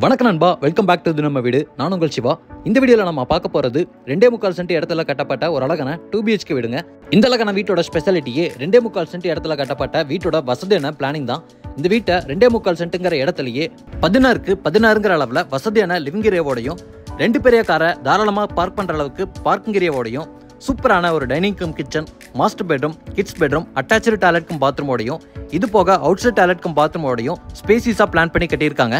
வணக்கம் நண்பா, welcome back to நம்ம வீடு. நான் உங்கள் சிவா. இந்த வீடியோவில் நம்ம பார்க்க போகிறது 2.25 சென்ட் இடத்துல கட்டப்பட்ட ஒரு அழகான 2BHK வீடுங்க. இந்த அழகான வீட்டோட ஸ்பெஷாலிட்டியே 2.25 சென்ட் இடத்துல கட்டப்பட்ட வீட்டோட வசதியான பிளானிங் தான். இந்த வீட்டை 2.25 சென்ட்டுங்கிற இடத்துலயே 16ங்கிற அளவில் வசதியான லிவிங் ஏரியாவோடையும் 2 பெரிய காரை தாராளமாக பார்க் பண்ணுற அளவுக்கு பார்க்கிங் ஏரியாவோடையும் சூப்பரான ஒரு dining cum kitchen, master bedroom, kids bedroom, attach toilet cum பாத்ரூமோடையும் இது போக அவுட் சைட் டாய்லெட் கம் பாத்ரூமோடையும் ஸ்பேசிஸாக பிளான் பண்ணி கட்டியிருக்காங்க.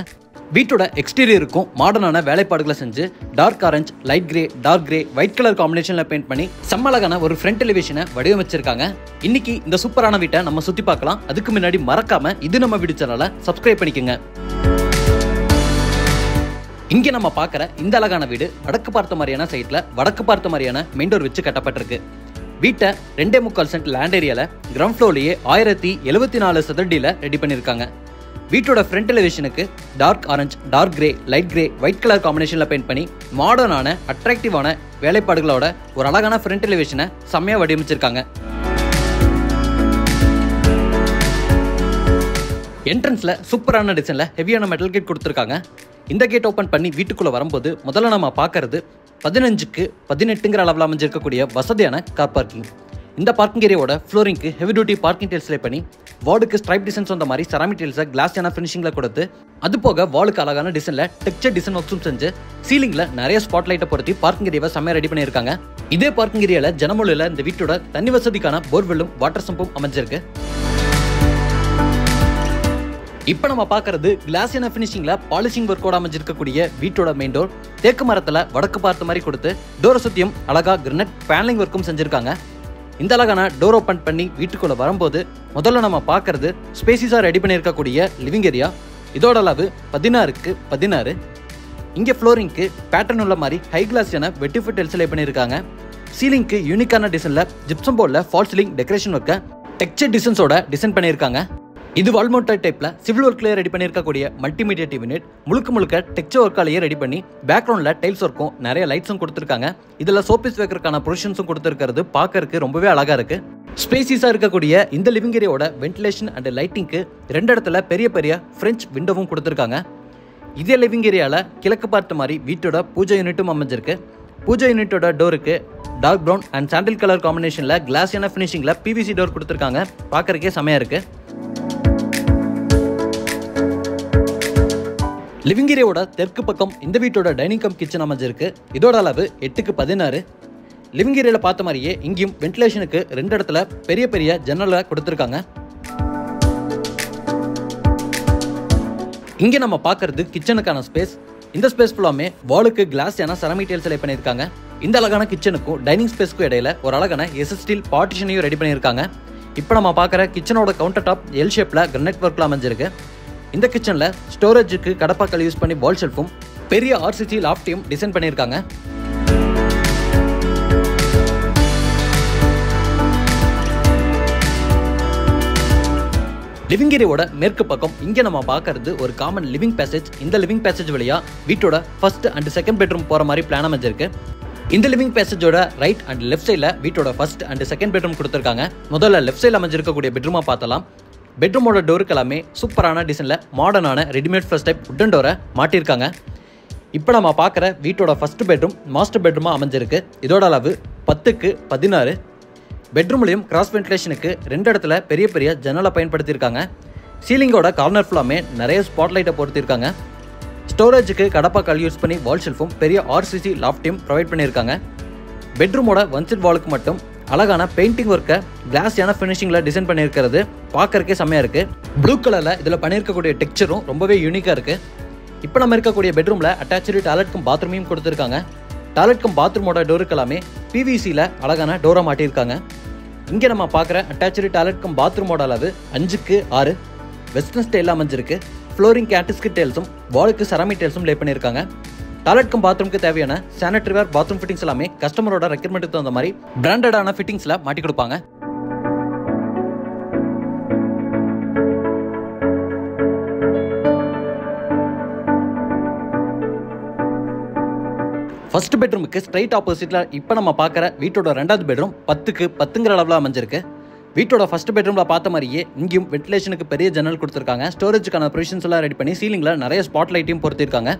வீட்டோட எக்ஸ்டீரியருக்கும் மாடர்னான வேலைப்பாடுகளை செஞ்சு dark orange, light grey, dark grey, white colour காம்பினேஷன்ல பெயிண்ட் பண்ணி செம்மழகான ஒரு ஃப்ரண்ட் எலிவேஷனை வடிவமைச்சிருக்காங்க. இன்னைக்கு இந்த சூப்பரான வீட்டை நம்ம சுத்தி பார்க்கலாம். அதுக்கு முன்னாடி மறக்காம இது நம்ம வீடு சேனலை சப்ஸ்கிரைப் பண்ணிக்கோங்க. இங்கே நம்ம பார்க்குற இந்த அழகான வீடு வடக்கு பார்த்த மாதிரியான சைட்ல வடக்கு பார்த்த மாதிரியான மெயின் டோர் வச்சு கட்டப்பட்டிருக்கு. வீட்டை 2.25 சென்ட் லேண்ட் ஏரியால கிரவுண்ட் ஃப்ளோர்லயே 1074 சதுரடியில ரெடி பண்ணியிருக்காங்க. வீட்டோட ஃப்ரண்ட் எலிவேஷனுக்கு dark orange, dark grey, light grey, white colour காம்பினேஷன்ல பெயிண்ட் பண்ணி மாடர்னான அட்ராக்டிவான வேலைப்பாடுகளோட ஒரு அழகான ஃப்ரண்ட் எலிவேஷனை செம்மையா வடிவமைச்சிருக்காங்க. என்ட்ரன்ஸ்ல சூப்பரான டிசைன்ல ஹெவியான மெட்டல் கேட் கொடுத்துருக்காங்க. இந்த கேட் ஓபன் பண்ணி வீட்டுக்குள்ள வரும்போது முதல்ல நம்ம பார்க்கறது 15க்கு 18ங்கிற அளவில் அமைஞ்சிருக்கக்கூடிய வசதியான கார் பார்க்கிங். இந்த பார்க்கிங் ஏரியாவோட ஃப்ளோரிங்க்கு heavy duty parking tiles lay பண்ணி வார்டுக்கு ஸ்ட்ரைப் டிசைன்ஸ் வந்த மாதிரி செராமிக் டைல்ஸை கிளாஸியான ஃபினிஷிங்ல கொடுத்து அது போக வாலுக்கு அழகான டிசைன்ல டெக்ஸ்சர் டிசைன் ஒர்க்ஸும் செஞ்சு சீலிங்ல நிறைய ஸ்பாட் லைட்டை பொருத்தி பார்க்கிங் ஏரியாவை செம்மையா ரெடி பண்ணியிருக்காங்க. இதே பார்க்கிங் ஏரியால ஜனமொழியில இந்த வீட்டோட தண்ணி வசதிக்கான போர்வெல்லும் வாட்டர் சம்பும் அமைஞ்சிருக்கு. இப்போ நம்ம பார்க்கறது கிளாஸியான ஃபினிஷிங்ல பாலிஷிங் ஒர்க்கோட அமைஞ்சிருக்கக்கூடிய வீட்டோட மெயின் டோர். தேக்கு மரத்துல வடக்கு பார்த்த மாதிரி கொடுத்து டோரை சுத்தியும் அழகா கிரனட் பேனலிங் ஒர்க்கும் செஞ்சிருக்காங்க. இந்த அழகான டோர் ஓபன் பண்ணி வீட்டுக்குள்ள வரும்போது முதல்ல நம்ம பார்க்கறது ஸ்பேசிஸா ரெடி பண்ணியிருக்கக்கூடிய லிவிங் ஏரியா. இதோட அளவு 16க்கு 16. இங்க ஃப்ளோரிங்க்கு பேட்டர்ன் உள்ள மாதிரி ஹை கிளாஸியான வெட்டிஃபுட் டைல்ஸ் லே பண்ணியிருக்காங்க. சீலிங்க்கு யூனிக்கான டிசைன்ல ஜிப்சம் போர்ட்ல ஃபால் சீலிங் டெக்கரேஷன் ஒர்க்க டெக்ஸ்சர் டிசைன்ஸோட டிசைன் பண்ணியிருக்காங்க. இது வால்மோட்டர் டைப்ல சிவில் ஒர்க்ல ரெடி பண்ணியிருக்கக்கூடிய மல்டிமீடியா டிவி யூனிட் முழுக்க டெக்ஸ்சர் ஒர்க்காலேயே ரெடி பண்ணி பேக்ரவுண்ட்ல டைல்ஸ் ஒர்க்கும் நிறைய லைட்ஸும் கொடுத்துருக்காங்க. இதுல சோபீஸ் வைக்கிறதுக்கான பொசிஷன்ஸும் கொடுத்துருக்கிறது பார்க்கறதுக்கு ரொம்பவே அழகா இருக்கு. ஸ்பேசிஸா இருக்கக்கூடிய இந்த லிவிங் ஏரியாவோட வென்டிலேஷன் அண்ட் லைட்டிங்க்கு 2 இடத்துல பெரிய பிரெஞ்ச் விண்டோவும் கொடுத்துருக்காங்க. இதே லிவிங் ஏரியால கிழக்கு பார்த்த மாதிரி வீட்டோட பூஜை யூனிட்டும் அமைஞ்சிருக்கு. பூஜை யூனிட்டோட டோருக்கு dark brown and sandal colour காம்பினேஷன்ல கிளாஸியான ஃபினிஷிங்ல PVC டோர் கொடுத்துருக்காங்க. பார்க்கறதுக்கே செமையா இருக்கு. லிவிங் ஏரியாவோட தெற்கு பக்கம் இந்த வீட்டோட டைனிங் கம் கிச்சன் அமைஞ்சிருக்கு. இதோட அளவு 8க்கு 16. லிவிங் ஏரியால பார்த்த மாதிரியே இங்கேயும் வென்டிலேஷனுக்கு 2 இடத்துல பெரிய ஜன்னலை கொடுத்துருக்காங்க. இங்க நம்ம பார்க்கறது கிச்சனுக்கான ஸ்பேஸ். இந்த ஸ்பேஸ் ஃபுல்லாமே வாலுக்கு கிளாஸியான செராமிக் டைல்ஸ் லே பண்ணியிருக்காங்க. இந்த அழகான கிச்சனுக்கும் டைனிங் ஸ்பேஸ்க்கும் இடையில ஒரு அழகான SS ஸ்டீல் பார்ட்டிஷனையும் ரெடி பண்ணியிருக்காங்க. இப்போ நம்ம பார்க்குற கிச்சனோட கவுண்டர் டாப் எல் ஷேப்ல கிரனைட் ஒர்க்ல அமைஞ்சிருக்கு. இந்த கிச்சன்ல ஸ்டோரேஜுக்கு கடப்பாக்கல் யூஸ் பண்ணி வால் ஷெல்ஃபும் பெரிய RCC லாஃப்டையும் டிசைன் பண்ணியிருக்காங்க. லிவிங் ஏரியாவோட மேற்கு பக்கம் இங்க நம்ம பார்க்கறது ஒரு காமன் லிவிங் பேசேஜ். இந்த லிவிங் பேசேஜ் வழியா வீட்டோட ஃபர்ஸ்ட் அண்ட் செகண்ட் பெட்ரூம் போற மாதிரி பிளான் அமைஞ்சிருக்கு. இந்த லிவிங் பேசேஜோட ரைட் அண்ட் லெஃப்ட் சைட்ல வீட்டோட ஃபர்ஸ்ட் அண்ட் செகண்ட் பெட்ரூம் கொடுத்துருக்காங்க. முதல்ல லெஃப்ட் சைட்ல அமைஞ்சிருக்கக்கூடிய பெட்ரூமா பார்த்தலாம். பெட்ரூமோட டோருக்கு எல்லாமே சூப்பரான டிசைன்ல மாடர்னான ரெடிமேட் ஃபர்ஸ்ட் டைப் உட்டன் டோரை மாட்டியிருக்காங்க. இப்போ நம்ம பார்க்குற வீட்டோட ஃபர்ஸ்ட் பெட்ரூம் மாஸ்டர் பெட்ரூமா அமைஞ்சிருக்கு. இதோட அளவு 10க்கு 16. பெட்ரூம்லையும் கிராஸ் வென்டிலேஷனுக்கு 2 இடத்துல பெரிய ஜன்னலை பயன்படுத்தியிருக்காங்க. சீலிங்கோட கார்னர் ஃபுல்லாமே நிறைய ஸ்பாட் லைட்டை பொறுத்திருக்காங்க. ஸ்டோரேஜுக்கு கடப்பாக்கல் யூஸ் பண்ணி வால் ஷெல்ஃபும் பெரிய RCC லாஃப்டையும் ப்ரொவைட் பண்ணியிருக்காங்க. பெட்ரூமோட ஒன் சைட் வாலுக்கு மட்டும் அழகான பெயிண்டிங் ஒர்க்கை கிளாஸியான ஃபினிஷிங்ல டிசைன் பண்ணியிருக்கிறது பார்க்கறதுக்கே செம்மையா இருக்கு. ப்ளூ கலர்ல இதுல பண்ணியிருக்கக்கூடிய டெக்ஸ்சரும் ரொம்பவே யூனிக்கா இருக்கு. இப்போ நம்ம இருக்கக்கூடிய பெட்ரூம்ல அட்டாச்சு டாய்லெட் கம் பாத்ரூமையும் கொடுத்துருக்காங்க. டாய்லெட் கம் பாத்ரூமோட டோருக்கு எல்லாமே PVCல அழகான டோரா மாட்டியிருக்காங்க. இங்க நம்ம பார்க்குற அட்டாச்சு டாய்லெட் கம் பாத்ரூமோட அளவு 5க்கு 6. வெஸ்டர்ன் ஸ்டைல் அமைஞ்சிருக்கு. ஃப்ளோரிங் கேட்டிஸ்கி டைல்ஸும் வாலுக்கு செராமிக் டைல்ஸும் லே பண்ணியிருக்காங்க. டாய்லெட் கம் பாத்ரூமுக்கு தேவையான சானிட்டரி வேர் பாத்ரூம் ஃபிட்டிங்ஸ் எல்லாமே கஸ்டமரோட ரெக்யர்மெண்ட்டுக்கு தகுந்த மாதிரி பிராண்டடான ஃபிட்டிங்ஸ்ல மாட்டி கொடுப்பாங்க. ஃபர்ஸ்ட் பெட்ரூமுக்கு ஸ்ட்ரைட் ஆப்போசிட்ல இப்போ நம்ம பார்க்குற வீட்டோட 2வது பெட்ரூம் 10க்கு 10ங்கிற அளவில் அமைஞ்சிருக்கு. வீட்டோட ஃபர்ஸ்ட் பெட்ரூம்ல பார்த்த மாதிரியே இங்கேயும் வென்டிலேஷனுக்கு பெரிய ஜன்னல் கொடுத்துருக்காங்க. ஸ்டோரேஜுக்கான ப்ரொவிஷன்ஸ் எல்லாம் ரெடி பண்ணி சீலிங்ல நிறைய ஸ்பாட் லைட்டையும் பொறுத்திருக்காங்க.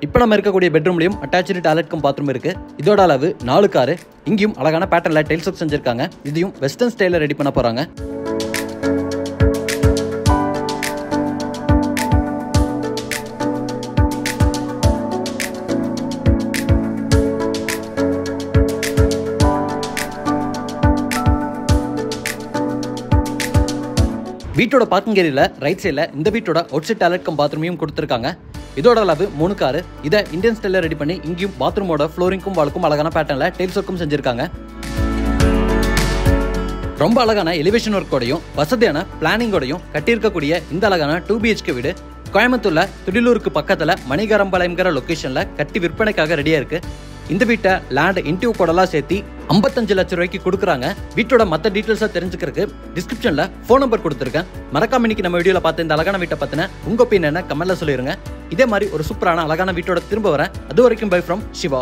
இப்போ நம்ம இருக்கக்கூடிய பெட்ரூம்லையும் அட்டாச்சு டாய்லெட்க்கும் பாத்ரூம் இருக்கு. இதோட அளவு 4 இங்கேயும் அழகான பேட்டர்ல டைல்ஸ் ஒர்க் செஞ்சிருக்காங்க. இதையும் வெஸ்டர்ன் ஸ்டைல ரெடி பண்ண போறாங்க. வீட்டோட பார்க்கிங் ஏரியால ரைட் சைடில் இந்த வீட்டோட அவுட் சைட் டாய்லெட் கம் பாத்ரூமையும் கொடுத்துருக்காங்க. இதோட அளவு 3 இதை இந்தியன் ஸ்டைல ரெடி பண்ணி இங்கேயும் பாத்ரூமோட ஃப்ளோரிங்கும் வாலுக்கும் அழகான பேட்டர்ல டைல்ஸ் ஒர்க்கும் செஞ்சிருக்காங்க. ரொம்ப அழகான எலிவேஷன் ஒர்க்கோடையும் வசதியான பிளானிங்கோடையும் கட்டியிருக்கக்கூடிய இந்த அழகான 2 BHK வீடு கோயம்புத்தூர்ல துடிலூருக்கு பக்கத்துல மணிகரம்பாளையம்ங்கிற லொகேஷன்ல கட்டி விற்பனைக்காக ரெடியா இருக்கு. இந்த வீட்டை லேண்ட் இன்டியூ கோடெல்லாம் சேர்த்து 55 லட்சம் ரூபாய்க்கு கொடுக்குறாங்க. வீட்டோட மற்ற டீட்டெயில்ஸை தெரிஞ்சுக்கிறதுக்கு டிஸ்கிரிப்ஷன்ல ஃபோன் நம்பர் கொடுத்துருக்கேன். மறக்காம இன்னைக்கு நம்ம வீடியோல பார்த்த இந்த அழகான வீட்டை பத்தின உங்க ஒப்பீனியனை கமெண்ட்ல சொல்லிருங்க. இதே மாதிரி ஒரு சூப்பரான அழகான வீட்டோட திரும்ப வரேன். அது வரைக்கும் பை ஃப்ரம் சிவா.